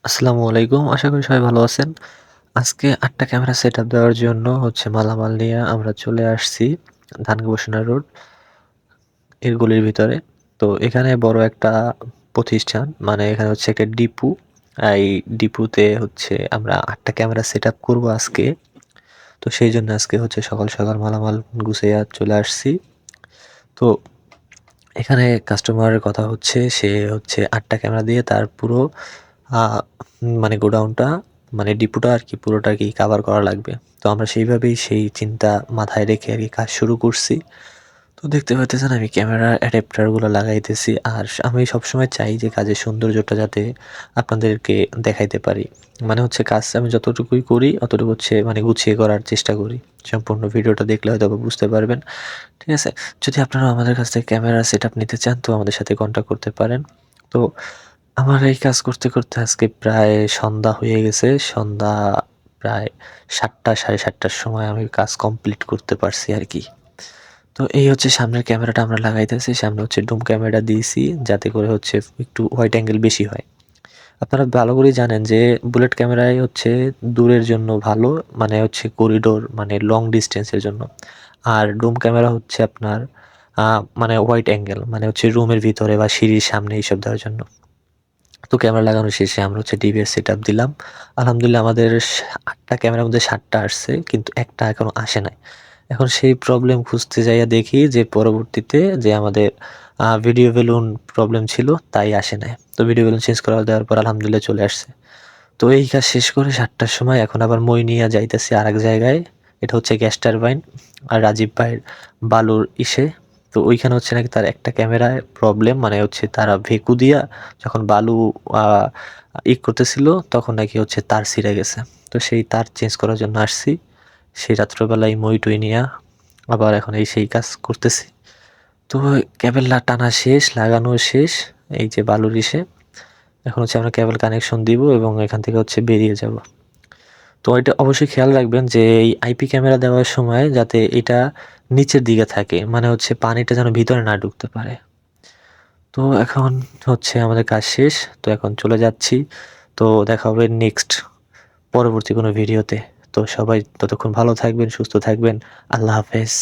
আসসালামু আলাইকুম। আশা করি সবাই ভালো আছেন। আজকে ৮ টা ক্যামেরা সেটআপ দেওয়ার জন্য মালামাল নিয়ে আমরা চলে আসছি ধানবসিনা রোড এর গলির ভিতরে। তো এখানে বড় একটা প্রতিষ্ঠান মানে এখানে একটা ডিপু। এই ডিপুতে আমরা ৮ টা ক্যামেরা সেটআপ করব আজকে। তো সেইজন্য আজকে সকাল, সকাল মালামাল গুছাইয়া চলে আসছি। তো এখানে কাস্টমারের কথা সে ৮ টা ক্যামেরা দিয়ে তার পুরো আ মানে গোডাউনটা মানে ডিপোটা আরকি পুরোটা আরকি কাভার করা লাগবে। তো আমরা সেইভাবেই সেই চিন্তা মাথায় রেখে আরকি কাজ শুরু করছি। তো দেখতে পারতেছেন আমি ক্যামেরার অ্যাডাপ্টার গুলো লাগাইতেছি। আর আমি সবসময় চাই যে কাজের সৌন্দর্যটা যাতে আপনাদেরকে দেখাইতে পারি। মানে কাজ আমি যতটুকুই করি অতটুকু মানে গুছিয়ে করার চেষ্টা করি। সম্পূর্ণ ভিডিওটা দেখলে হয়তোবা বুঝতে পারবেন। ঠিক আছে? যদি আপনারাও আমাদের কাছ থেকে ক্যামেরা সেটআপ নিতে চান তো আমাদের সাথে কন্টাক্ট করতে পারেন। তো আমার এই কাজ করতে, করতে আজকে প্রায় সন্ধ্যা হয়ে গেছে। সন্ধ্যা প্রায় ৭ঃ০০ ৭:৩০ র সময় আমি কাজ কমপ্লিট করতে পারছি আরকি। তো এই সামনের ক্যামেরাটা আমরা লাগাইতেছি। সামনে ডুম ক্যামেরা দিয়েছি যাতে করে একটু হোয়াইট অ্যাঙ্গেল বেশি হয়। আপনারা ভালো করেই জানেন যে বুলেট ক্যামেরায় দূরের জন্য ভালো মানে করিডোর মানে লং ডিসট্যান্স এর জন্য। আর ডুম ক্যামেরা আপনার মানে হোয়াইট অ্যাঙ্গেল মানে রুমের ভিতরে বা সিঁড়ির সামনে এইসব দেওয়ার জন্য। তো ক্যামেরা লাগানো শেষে আমরা ডিভিআর সেটআপ দিলাম। আলহামদুলিল্লাহ আমাদের ৮ টা ক্যামেরার মধ্যে ৭ টা আসছে কিন্তু একটা এখনো আসে নাই। এখন সেই প্রবলেম খুঁজতে যাইয়া দেখি যে পরবর্তীতে যে আমাদের ভিডিও বেলুন প্রবলেম ছিল তাই আসে নাই। তো ভিডিও বেলুন চেঞ্জ করা দেওয়ার পর আলহামদুলিল্লাহ চলে আসছে। তো এই কাজ শেষ করে ৭ টার সময় এখন আবার মই নিয়ে যাইতেছি আরেক জায়গায়। এটা গ্যাস টারবাইন আর রাজীব ভাইয়ের বালুর ইসে। তো ওইখানে নাকি তার একটা ক্যামেরায় প্রবলেম মানে তারা ভেকু দিয়া যখন বালু আ করতেছিল তখন নাকি তার ছিঁড়ে গেছে। তো সেই তার চেঞ্জ করার জন্য আসছি। সেই রাত্রবেলায় মই-টই নিয়া আবার এখন সেই কাজ করতেছি। তো কেবল টানা শেষ, লাগানো শেষ। এই যে বালুর ইসে। এখন আমরা কেবল কানেকশন দিব এবং এখান থেকে বেরিয়ে যাব। তো এটা অবশ্যই খেয়াল রাখবেন যে এই আইপি ক্যামেরা দেওয়ার সময় যাতে এটা নিচের দিকে থাকে। মানে পানিটা যেন ভিতরে না ঢুকতে পারে। তো এখন আমাদের কাজ শেষ। তো এখন চলে যাচ্ছি। তো দেখা হবে নেক্সট পরবর্তী কোনো ভিডিওতে। তো সবাই ততক্ষণ ভালো থাকবেন, সুস্থ থাকবেন। আল্লাহ হাফেজ।